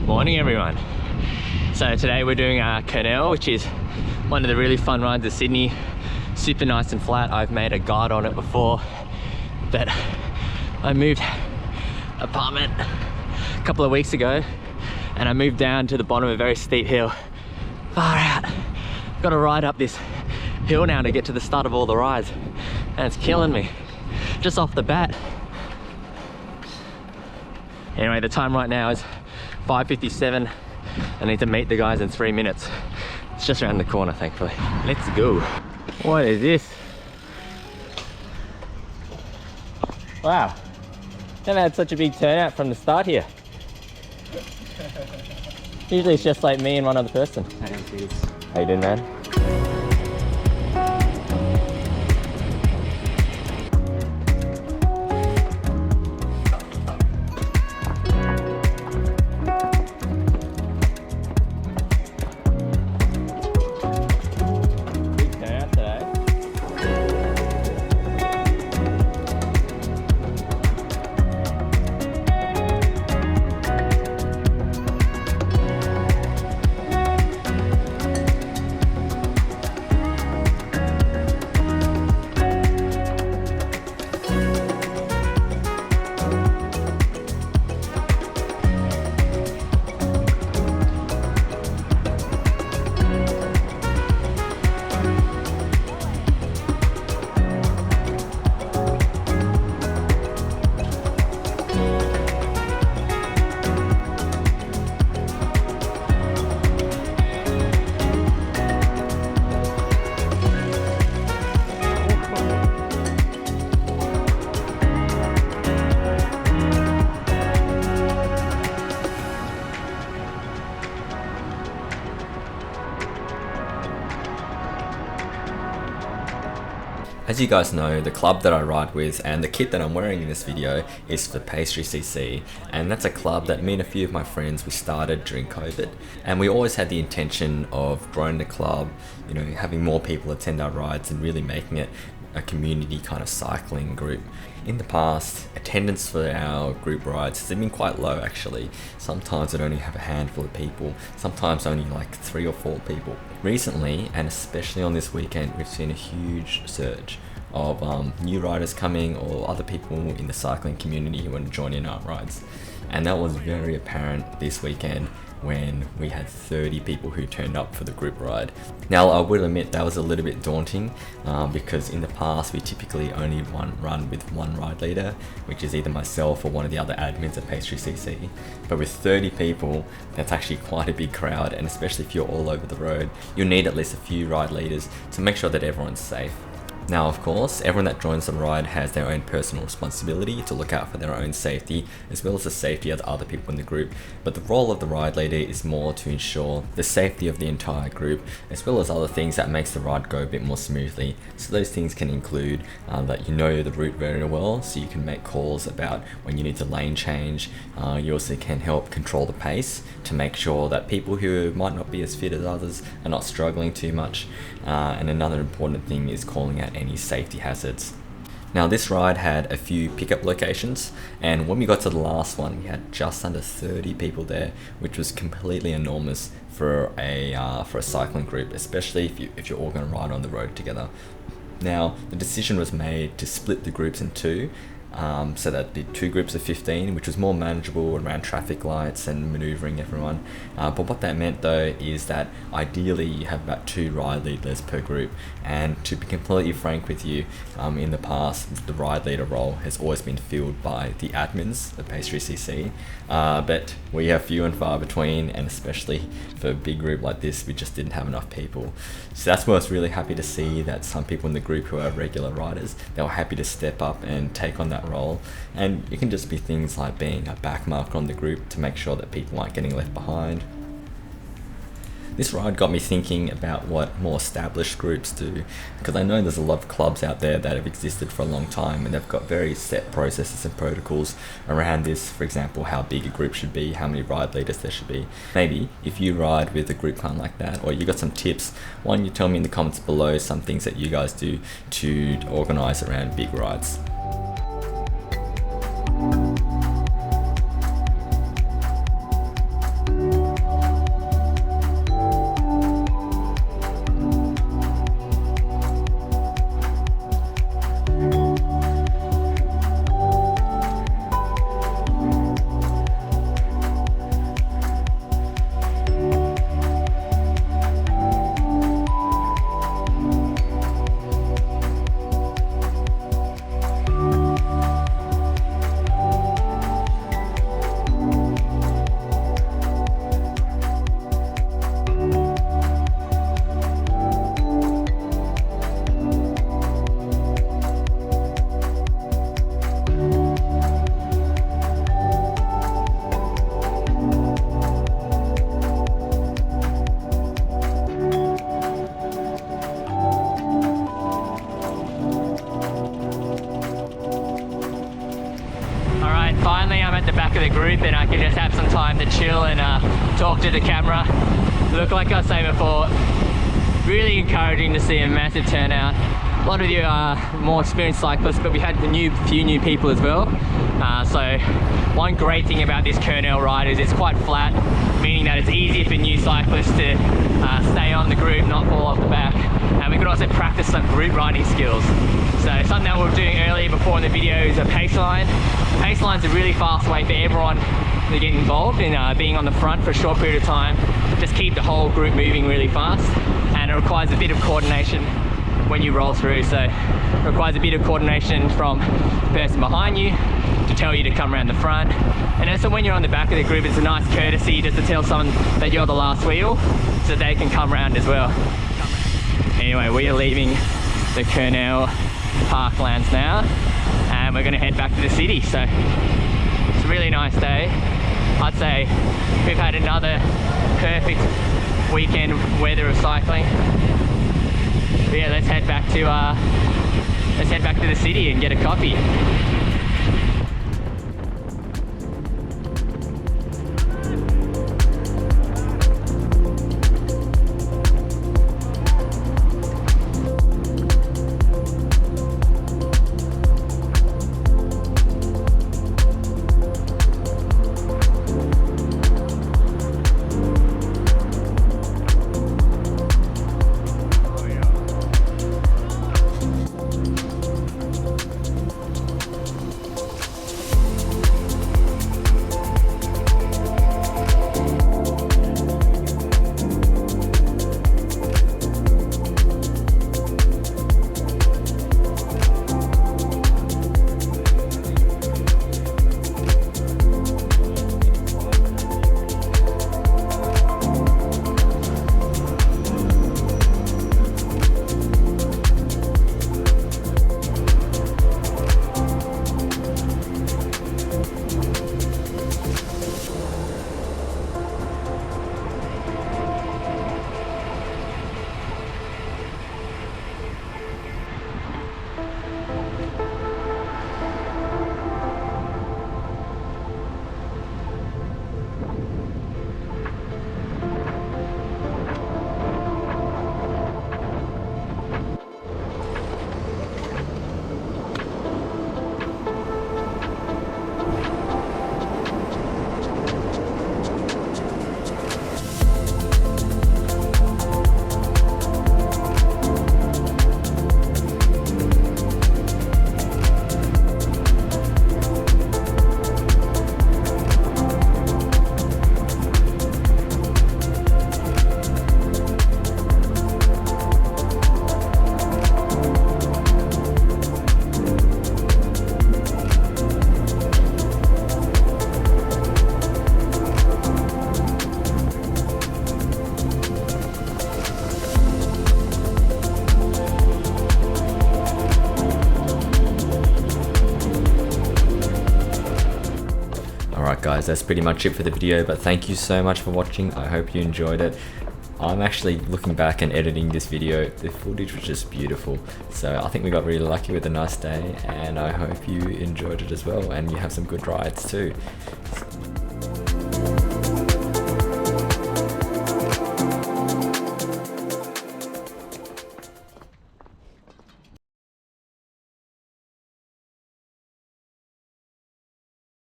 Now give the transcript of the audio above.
Morning everyone. So today we're doing Kurnell, which is one of the really fun rides of Sydney. Super nice and flat. I've made a guide on it before, but I moved apartment a couple of weeks ago and I moved down to the bottom of a very steep hill. Far out. Got to ride up this hill now to get to the start of all the rides and it's killing me just off the bat. Anyway, the time right now is 5:57. I need to meet the guys in 3 minutes. It's just around the corner, thankfully. Let's go. What is this? Wow, never had such a big turnout from the start here. Usually it's just like me and one other person. How you doing, man? As you guys know, the club that I ride with and the kit that I'm wearing in this video is for Pastries.CC, and that's a club that me and a few of my friends we started during COVID, and we always had the intention of growing the club, you know, having more people attend our rides and really making it a community kind of cycling group. In the past, attendance for our group rides has been quite low actually. Sometimes I'd only have a handful of people, sometimes only like 3 or 4 people. Recently, and especially on this weekend, we've seen a huge surge of new riders coming or other people in the cycling community who want to join in our rides. And that was very apparent this weekend when we had 30 people who turned up for the group ride. Now I will admit that was a little bit daunting because in the past we typically only run with one ride leader, which is either myself or one of the other admins at Pastries.CC. But with 30 people, that's actually quite a big crowd, and especially if you're all over the road, you'll need at least a few ride leaders to make sure that everyone's safe. Now, of course, everyone that joins the ride has their own personal responsibility to look out for their own safety, as well as the safety of the other people in the group. But the role of the ride leader is more to ensure the safety of the entire group, as well as other things that makes the ride go a bit more smoothly. So those things can include that you know the route very well, so you can make calls about when you need to lane change. You also can help control the pace to make sure that people who might not be as fit as others are not struggling too much. And another important thing is calling out any safety hazards. Now this ride had a few pickup locations, and when we got to the last one we had just under 30 people there, which was completely enormous for a cycling group, especially if you're all going to ride on the road together. Now the decision was made to split the groups in two, so that'd be 2 groups of 15, which was more manageable around traffic lights and maneuvering everyone. But what that meant though is that ideally you have about 2 ride leaders per group, and to be completely frank with you, in the past the ride leader role has always been filled by the admins of Pastries.CC, but we have few and far between, and especially for a big group like this we just didn't have enough people. So that's why I was really happy to see that some people in the group who are regular riders, they were happy to step up and take on that role. And it can just be things like being a back marker on the group to make sure that people aren't getting left behind. This ride got me thinking about what more established groups do, because I know there's a lot of clubs out there that have existed for a long time and they've got very set processes and protocols around this. For example, how big a group should be, how many ride leaders there should be. Maybe if you ride with a group kind like that, or you got some tips, why don't you tell me in the comments below some things that you guys do to organize around big rides. time to chill and talk to the camera. Look, like I was saying before, really encouraging to see a massive turnout. A lot of you are more experienced cyclists, but we had a few new people as well. So one great thing about this Kurnell ride is it's quite flat, meaning that it's easier for new cyclists to stay on the group, not fall off the back. And we could also practice some group riding skills. So something that we were doing earlier before in the video is a pace line. Pace line's a really fast way for everyone to get involved in being on the front for a short period of time. Just keep the whole group moving really fast, and it requires a bit of coordination when you roll through. So it requires a bit of coordination from the person behind you to tell you to come around the front. And also when you're on the back of the group, it's a nice courtesy just to tell someone that you're the last wheel so they can come around as well. Anyway, we are leaving the Kurnell parklands now, and we're gonna head back to the city. So it's a really nice day. I'd say we've had another perfect weekend weather of cycling. But yeah, let's head back to the city and get a coffee. Alright guys, that's pretty much it for the video, but thank you so much for watching. I hope you enjoyed it. I'm actually looking back and editing this video. The footage was just beautiful. So I think we got really lucky with a nice day, and I hope you enjoyed it as well and you have some good rides too.